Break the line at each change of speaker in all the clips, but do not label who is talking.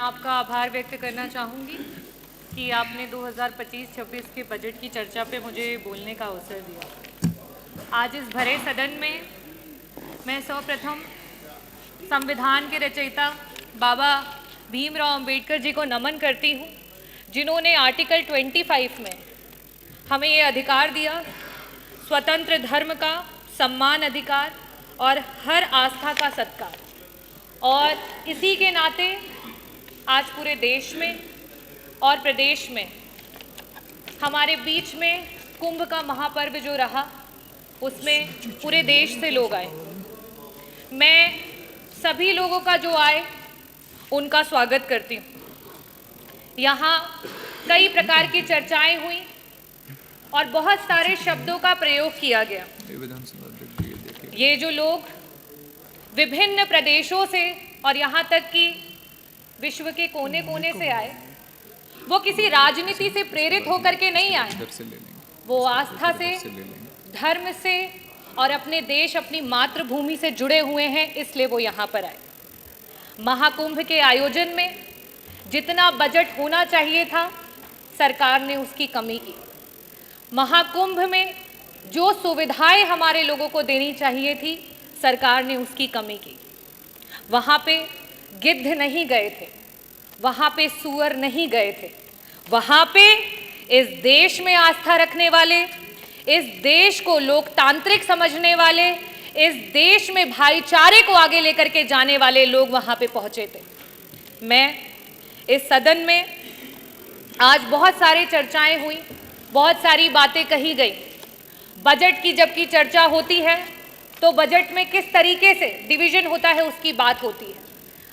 आपका आभार व्यक्त करना चाहूँगी कि आपने 2025-26 के बजट की चर्चा पे मुझे बोलने का अवसर दिया। आज इस भरे सदन में मैं सर्वप्रथम संविधान के रचयिता बाबा भीमराव अंबेडकर जी को नमन करती हूँ, जिन्होंने आर्टिकल 25 में हमें ये अधिकार दिया, स्वतंत्र धर्म का सम्मान अधिकार और हर आस्था का सत्कार। और इसी के नाते आज पूरे देश में और प्रदेश में हमारे बीच में कुंभ का महापर्व जो रहा, उसमें पूरे देश से लोग आए। मैं सभी लोगों का जो आए उनका स्वागत करती हूँ। यहाँ कई प्रकार की चर्चाएं हुई और बहुत सारे शब्दों का प्रयोग किया गया। ये जो लोग विभिन्न प्रदेशों से और यहाँ तक कि विश्व के कोने कोने से आए, वो किसी राजनीति से प्रेरित होकर के नहीं आए, वो आस्था से, धर्म से और अपने देश, अपनी मातृभूमि से जुड़े हुए हैं, इसलिए वो यहाँ पर आए। महाकुंभ के आयोजन में जितना बजट होना चाहिए था, सरकार ने उसकी कमी की। महाकुंभ में जो सुविधाएं हमारे लोगों को देनी चाहिए थी, सरकार ने उसकी कमी की। वहाँ पे गिद्ध नहीं गए थे, वहाँ पे सूअर नहीं गए थे, वहाँ पे इस देश में आस्था रखने वाले, इस देश को लोकतांत्रिक समझने वाले, इस देश में भाईचारे को आगे लेकर के जाने वाले लोग वहाँ पे पहुँचे थे। मैं इस सदन में आज बहुत सारी चर्चाएं हुई, बहुत सारी बातें कही गई। बजट की जबकि चर्चा होती है तो बजट में किस तरीके से डिवीजन होता है उसकी बात होती है।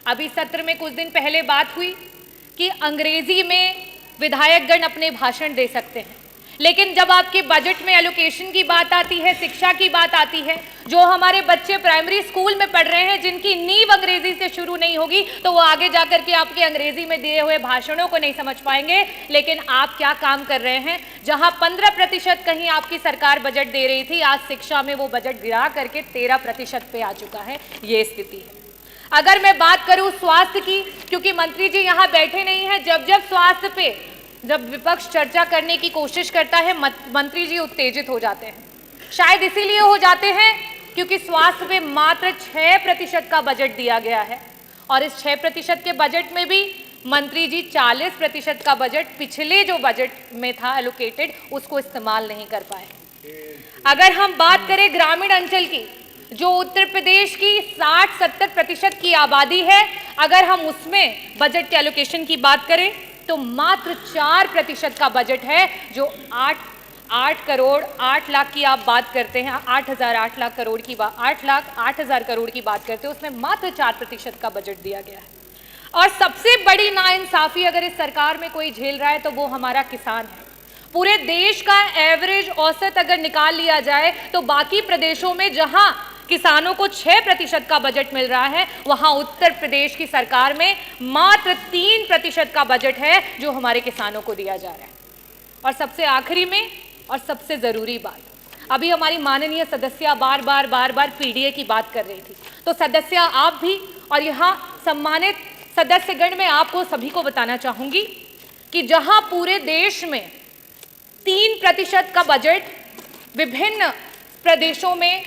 अभी सत्र में कुछ दिन पहले बात हुई कि अंग्रेजी में विधायकगण अपने भाषण दे सकते हैं, लेकिन जब आपके बजट में एलोकेशन की बात आती है, शिक्षा की बात आती है, जो हमारे बच्चे प्राइमरी स्कूल में पढ़ रहे हैं, जिनकी नींव अंग्रेजी से शुरू नहीं होगी, तो वो आगे जाकर के आपके अंग्रेजी में दिए हुए भाषणों को नहीं समझ पाएंगे। लेकिन आप क्या काम कर रहे हैं? जहां 15% कहीं आपकी सरकार बजट दे रही थी, आज शिक्षा में वो बजट गिरा करके 13% पे आ चुका है। ये स्थिति है। अगर मैं बात करूं स्वास्थ्य की, क्योंकि मंत्री जी यहाँ बैठे नहीं हैं, जब स्वास्थ्य पे जब विपक्ष चर्चा करने की कोशिश करता है, मंत्री जी उत्तेजित हो जाते हैं। शायद इसीलिए हो जाते हैं क्योंकि स्वास्थ्य पे मात्र 6% का बजट दिया गया है और इस 6% के बजट में भी मंत्री जी 40% का बजट पिछले जो बजट में था एलोकेटेड, उसको इस्तेमाल नहीं कर पाए। अगर हम बात करें ग्रामीण अंचल की, जो उत्तर प्रदेश की 60-70% की आबादी है, अगर हम उसमें बजट के एलोकेशन की बात करें तो मात्र 4% का बजट है, जो 8 करोड़ 8 लाख की आप बात करते हैं, 8 लाख करोड़ की बात, 8 लाख 8 हज़ार करोड़ की बात करते हैं, उसमें मात्र 4% का बजट दिया गया है। और सबसे बड़ी नाइंसाफी अगर इस सरकार में कोई झेल रहा है तो वो हमारा किसान है। पूरे देश का एवरेज औसत अगर निकाल लिया जाए तो बाकी प्रदेशों में जहां किसानों को 6% का बजट मिल रहा है, वहां उत्तर प्रदेश की सरकार में मात्र 3% का बजट है जो हमारे किसानों को दिया जा रहा है। और सबसे आखिरी में और सबसे जरूरी बात, अभी हमारी माननीय सदस्य बार बार पीडीए की बात कर रही थी, तो सदस्य आप भी और यहाँ सम्मानित सदस्यगण, में आपको सभी को बताना चाहूंगी कि जहां पूरे देश में 3% का बजट विभिन्न प्रदेशों में,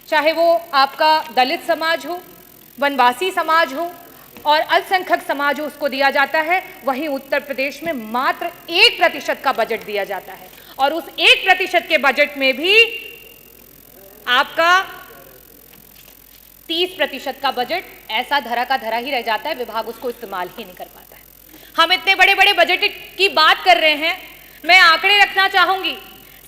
चाहे वो आपका दलित समाज हो, वनवासी समाज हो और अल्पसंख्यक समाज हो, उसको दिया जाता है, वहीं उत्तर प्रदेश में मात्र 1% का बजट दिया जाता है। और उस 1% के बजट में भी आपका 30% का बजट ऐसा धरा का धरा ही रह जाता है, विभाग उसको इस्तेमाल ही नहीं कर पाता है। हम इतने बड़े बड़े बजट की बात कर रहे हैं, मैं आंकड़े रखना चाहूंगी।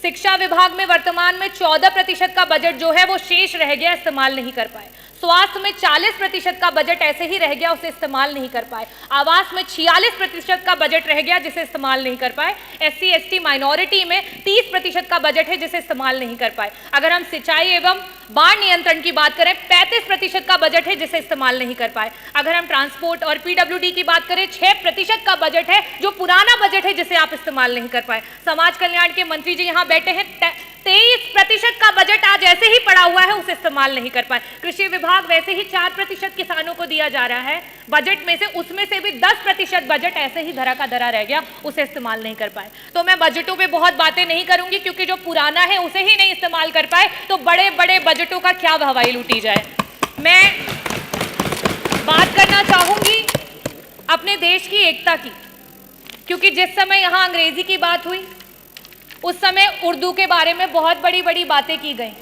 शिक्षा विभाग में वर्तमान में 14% का बजट जो है वो शेष रह गया, इस्तेमाल नहीं कर पाए। स्वास्थ्य में 40% का बजट ऐसे ही रह गया, उसे इस्तेमाल नहीं कर पाए। आवास में 46% का बजट रह गया, जिसे इस्तेमाल नहीं कर पाए। SC ST माइनॉरिटी में 30% का बजट है, जिसे इस्तेमाल नहीं कर पाए। अगर हम सिंचाई एवं बाढ़ नियंत्रण की बात करें, 35% का बजट है, जिसे इस्तेमाल नहीं कर पाए। अगर हम ट्रांसपोर्ट और PWD की बात करें, 6% का बजट है, जो पुराना बजट है, जिसे आप इस्तेमाल नहीं कर पाए। समाज कल्याण के मंत्री जी यहाँ बैठे हैं, 23% का बजट आज ऐसे ही पड़ा हुआ है, उसे इस्तेमाल नहीं कर पाए। कृषि विभाग वैसे ही 4% किसानों को दिया जा रहा है बजट में से, उसमें से भी 10% बजट ऐसे ही धरा का धरा रह गया, उसे इस्तेमाल नहीं कर पाए। तो मैं बजटों पे बहुत बातें नहीं करूंगी, क्योंकि जो पुराना है उसे ही नहीं इस्तेमाल कर पाए तो बड़े बड़े बजटों का क्या हवाई लूटी जाए। मैं बात करना चाहूंगी अपने देश की एकता की, क्योंकि जिस समय यहाँ अंग्रेजी की बात हुई उस समय उर्दू के बारे में बहुत बड़ी बड़ी बातें की गई।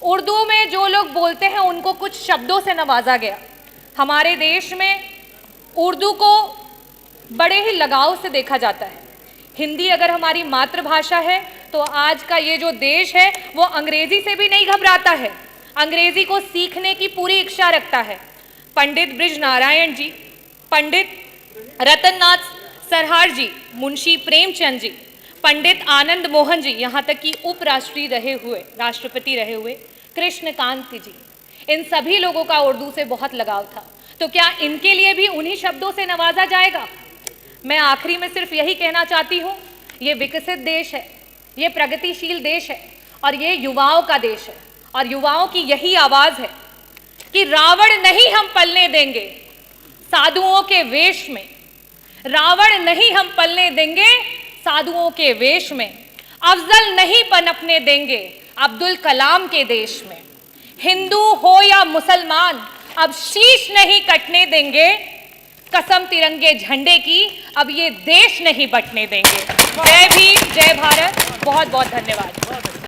उर्दू में जो लोग बोलते हैं उनको कुछ शब्दों से नवाजा गया। हमारे देश में उर्दू को बड़े ही लगाव से देखा जाता है। हिंदी अगर हमारी मातृभाषा है तो आज का ये जो देश है वो अंग्रेजी से भी नहीं घबराता है, अंग्रेजी को सीखने की पूरी इच्छा रखता है। पंडित ब्रिज नारायण जी, पंडित रतननाथ सरहार जी, मुंशी प्रेमचंद जी, पंडित आनंद मोहन जी, यहाँ तक कि उपराष्ट्रपति रहे हुए कृष्णकांत जी, इन सभी लोगों का उर्दू से बहुत लगाव था। तो क्या इनके लिए भी उन्हीं शब्दों से नवाजा जाएगा? मैं आखिरी में सिर्फ यही कहना चाहती हूँ, ये विकसित देश है, ये प्रगतिशील देश है और ये युवाओं का देश है, और युवाओं की यही आवाज़ है कि रावण नहीं हम पलने देंगे साधुओं के वेश में, रावण नहीं हम पलने देंगे साधुओं के वेश में, अफजल नहीं पनपने देंगे अब्दुल कलाम के देश में, हिंदू हो या मुसलमान अब शीश नहीं कटने देंगे, कसम तिरंगे झंडे की अब ये देश नहीं बटने देंगे। जय भीम, जय भारत, बहुत बहुत धन्यवाद।